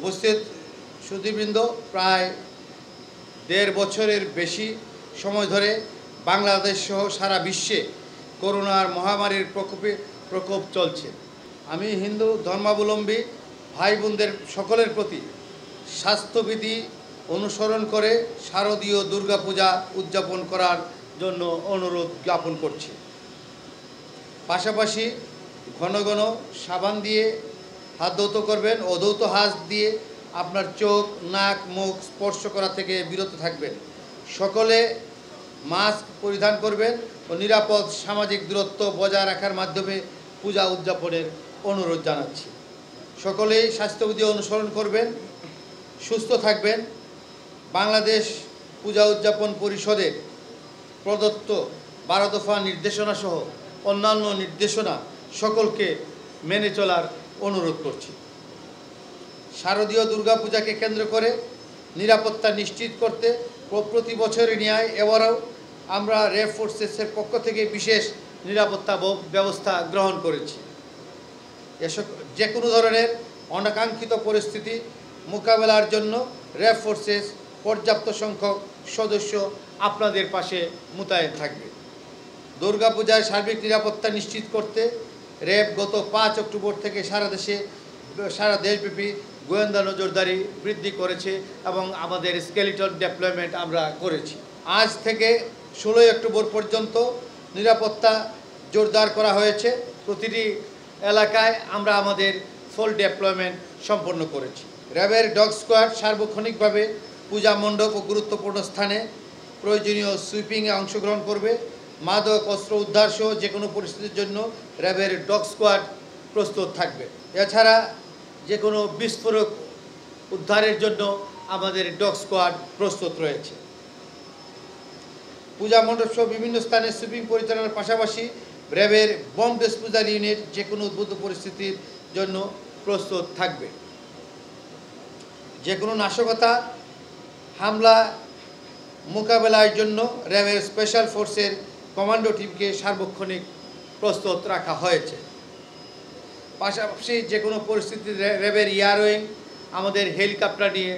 উপস্থিত সুধীবৃন্দ, প্রায় ১.৫ বছরের বেশি সময় ধরে বাংলাদেশ সহ সারা বিশ্বে করোনার মহামারীর প্রকোপ চলছে। আমি হিন্দু ধর্মাবলম্বী ভাই বোনদের সকলের প্রতি স্বাস্থ্যবিধি অনুসরণ করে শারদীয় দুর্গাপূজা উদযাপন করার জন্য অনুরোধ জ্ঞাপন করছি। পাশাপাশি ঘন ঘন সাবান দিয়ে হাত ধৌত করবেন। অধৌত হাত দিয়ে আপনার চোখ, নাক, মুখ স্পর্শ করা থেকে বিরত থাকবেন। সকলে মাস্ক পরিধান করবেন ও নিরাপদ সামাজিক দূরত্ব বজায় রাখার মাধ্যমে পূজা উদযাপনের অনুরোধ জানাচ্ছি। সকলেই স্বাস্থ্যবিধি অনুসরণ করবেন, সুস্থ থাকবেন। বাংলাদেশ পূজা উদযাপন পরিষদের প্রদত্ত 12 দফা নির্দেশনা সহ অন্যান্য নির্দেশনা সকলকে মেনে চলার অনুরোধ করছি। শারদীয় দুর্গাপূজাকে কেন্দ্র করে নিরাপত্তা নিশ্চিত করতে প্রতি বছরের ন্যায় এবারও আমরা র্যাব ফোর্সেসের পক্ষ থেকে বিশেষ নিরাপত্তা ব্যবস্থা গ্রহণ করেছি। যে কোনো ধরনের অনাকাঙ্ক্ষিত পরিস্থিতি মোকাবেলার জন্য র্যাব ফোর্সেস পর্যাপ্ত সংখ্যক সদস্য আপনাদের পাশে মোতায়েন থাকবে। দুর্গাপূজায় সার্বিক নিরাপত্তা নিশ্চিত করতে র্যাব গত 5 অক্টোবর থেকে সারা দেশব্যাপী গোয়েন্দা নজরদারি বৃদ্ধি করেছে এবং আমাদের স্কেলিটন ডেপ্লয়মেন্ট আমরা করেছি। আজ থেকে 16 অক্টোবর পর্যন্ত নিরাপত্তা জোরদার করা হয়েছে। প্রতিটি এলাকায় আমরা আমাদের ফুল ডেপ্লয়মেন্ট সম্পন্ন করেছি। র্যাবের ডগ স্কোয়াড সার্বক্ষণিকভাবে পূজা মণ্ডপ ও গুরুত্বপূর্ণ স্থানে প্রয়োজনীয় সুইপিংয়ে অংশগ্রহণ করবে। মাদক অস্ত্র উদ্ধার সহ যে কোনো পরিস্থিতির জন্য র্যাবের ডগ স্কোয়াড প্রস্তুত থাকবে। এছাড়া যে কোনো বিস্ফোরক উদ্ধারের জন্য আমাদের ডগ স্কোয়াড প্রস্তুত রয়েছে। পূজা মণ্ডপ সহ বিভিন্ন স্থানে সুইপিং পরিচালনার পাশাপাশি র্যাবের বম ডিসপোজাল ইউনিট যে কোনো উদ্ভূত পরিস্থিতির জন্য প্রস্তুত থাকবে। যে কোনো নাশকতা হামলা মোকাবেলার জন্য র্যাবের স্পেশাল ফোর্সের কমান্ডো টিমকে সার্বক্ষণিক প্রস্তুত রাখা হয়েছে। পাশাপাশি যে কোনো পরিস্থিতিতে র্যাবের এয়ার উইং আমাদের হেলিকপ্টার নিয়ে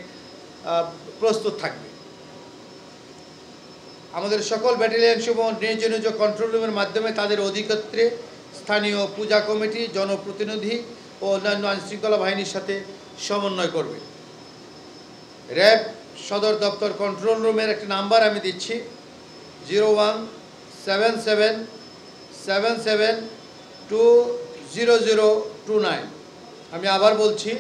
প্রস্তুত থাকবে। আমাদের সকল ব্যাটালিয়ন সমূহ নিজ নিজ কন্ট্রোল রুমের মাধ্যমে তাদের অধিক্ষেত্রে স্থানীয় পূজা কমিটি, জনপ্রতিনিধি ও অন্যান্য আইনশৃঙ্খলা বাহিনীর সাথে সমন্বয় করবে। র্যাব সদর দপ্তর কন্ট্রোল রুমের একটি নাম্বার আমি দিচ্ছি, 017777200029। আমি আবার বলছি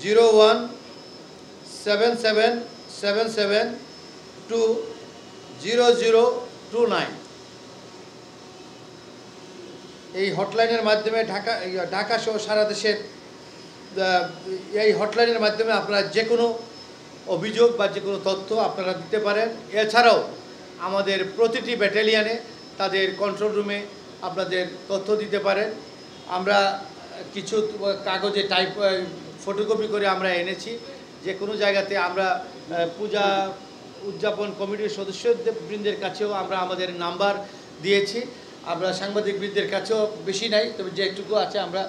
017777200029। এই হটলাইনের মাধ্যমে ঢাকা সহ সারা দেশের এই হটলাইনের মাধ্যমে আপনারা যে কোনো অভিযোগ বা যে কোনো তথ্য আপনারা দিতে পারেন। এছাড়াও আমাদের প্রতিটি ব্যাটালিয়ানে তাদের কন্ট্রোল রুমে আপনাদের তথ্য দিতে পারেন। আমরা কিছু কাগজে ফটোকপি করে আমরা এনেছি। যে কোনো জায়গাতে আমরা পূজা উদযাপন কমিটির সদস্যবৃন্দের কাছেও আমরা আমাদের নাম্বার দিয়েছি। আমরা সাংবাদিকবৃন্দের কাছেও বেশি নাই, তবে যে একটুকু আছে আমরা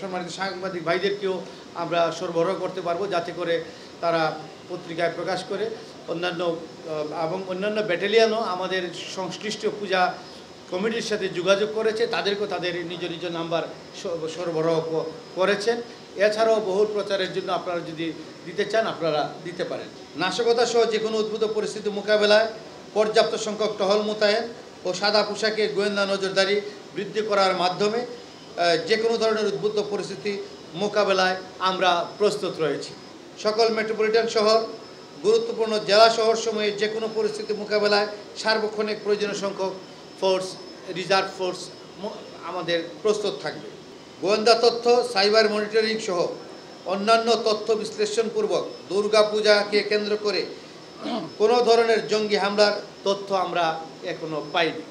সম্মানিত সাংবাদিক ভাইদেরকেও আমরা সরবরাহ করতে পারবো, যাতে করে তারা পত্রিকায় প্রকাশ করে অন্যান্য ব্যাটালিয়ানও আমাদের সংশ্লিষ্ট পূজা কমিটির সাথে যোগাযোগ করেছে, তাদেরকেও তাদের নিজ নিজ নাম্বার সরবরাহ করেছেন। এছাড়াও বহুল প্রচারের জন্য আপনারা যদি দিতে চান আপনারা দিতে পারেন। নাশকতা সহ যে কোনো উদ্ভূত পরিস্থিতি মোকাবেলায় পর্যাপ্ত সংখ্যক টহল মোতায়েন ও সাদা পোশাকে গোয়েন্দা নজরদারি বৃদ্ধি করার মাধ্যমে যে কোনো ধরনের উদ্ভূত পরিস্থিতি মোকাবেলায় আমরা প্রস্তুত রয়েছি। সকল মেট্রোপলিটন শহর, গুরুত্বপূর্ণ জেলা শহরসমূহে যে কোনো পরিস্থিতি মোকাবেলায় সার্বক্ষণিক প্রয়োজনীয় সংখ্যক ফোর্স, রিজার্ভ ফোর্স আমাদের প্রস্তুত থাকবে। গোয়েন্দা তথ্য, সাইবার মনিটরিং সহ অন্যান্য তথ্য বিশ্লেষণপূর্বক দুর্গাপূজাকে কেন্দ্র করে কোনো ধরনের জঙ্গি হামলার তথ্য আমরা এখনও পাইনি।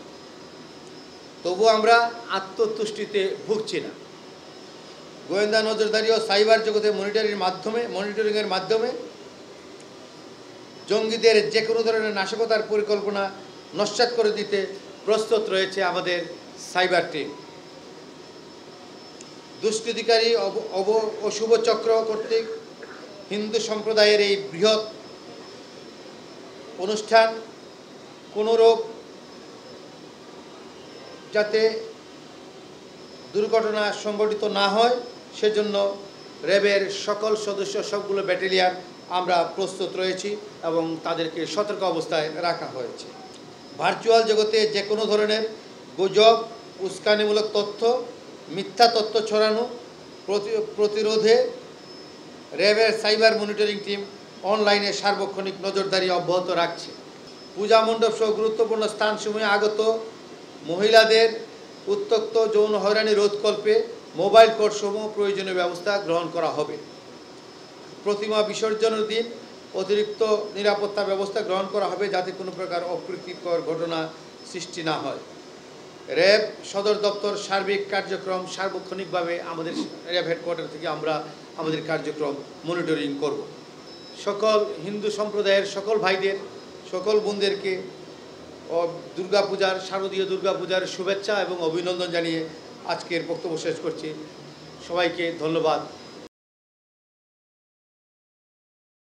তবু আমরা আত্মতুষ্টিতে ভুগছি না। গোয়েন্দা নজরদারি ও সাইবার জগতে মনিটরিংয়ের মাধ্যমে জঙ্গিদের যে কোনো ধরনের নাশকতার পরিকল্পনা নস্যাৎ করে দিতে প্রস্তুত রয়েছে আমাদের সাইবার টিম। দুষ্কৃতিকারী অশুভ চক্র কর্তৃক হিন্দু সম্প্রদায়ের এই বৃহৎ অনুষ্ঠান কোনোরূপ যাতে দুর্ঘটনা সংঘটিত না হয় সেজন্য র্যাবের সকল সদস্য সবগুলো ব্যাটালিয়ান আমরা প্রস্তুত রয়েছি এবং তাদেরকে সতর্ক অবস্থায় রাখা হয়েছে। ভার্চুয়াল জগতে যে কোনো ধরনের গুজব, উস্কানিমূলক তথ্য, মিথ্যা তথ্য ছড়ানো প্রতিরোধে র্যাবের সাইবার মনিটরিং টিম অনলাইনে সার্বক্ষণিক নজরদারি অব্যাহত রাখছে। পূজা মণ্ডপ সহ গুরুত্বপূর্ণ স্থানসমূহে আগত মহিলাদের উত্ত্যক্ত যৌন হয়রানি রোধকল্পে মোবাইল কোর্টসমূহ প্রয়োজনীয় ব্যবস্থা গ্রহণ করা হবে। প্রতিমা বিসর্জনের দিন অতিরিক্ত নিরাপত্তা ব্যবস্থা গ্রহণ করা হবে যাতে কোনো প্রকার অপ্রীতিকর ঘটনা সৃষ্টি না হয়। র্যাব সদর দপ্তর সার্বিক কার্যক্রম সার্বক্ষণিকভাবে আমাদের র্যাব হেডকোয়ার্টার থেকে আমরা আমাদের কার্যক্রম মনিটরিং করব। সকল হিন্দু সম্প্রদায়ের সকল ভাইদের, সকল বোনদেরকে দুর্গাপূজার, শারদীয় দুর্গাপূজার শুভেচ্ছা এবং অভিনন্দন জানিয়ে আজকের বক্তব্য শেষ করছি। সবাইকে ধন্যবাদ।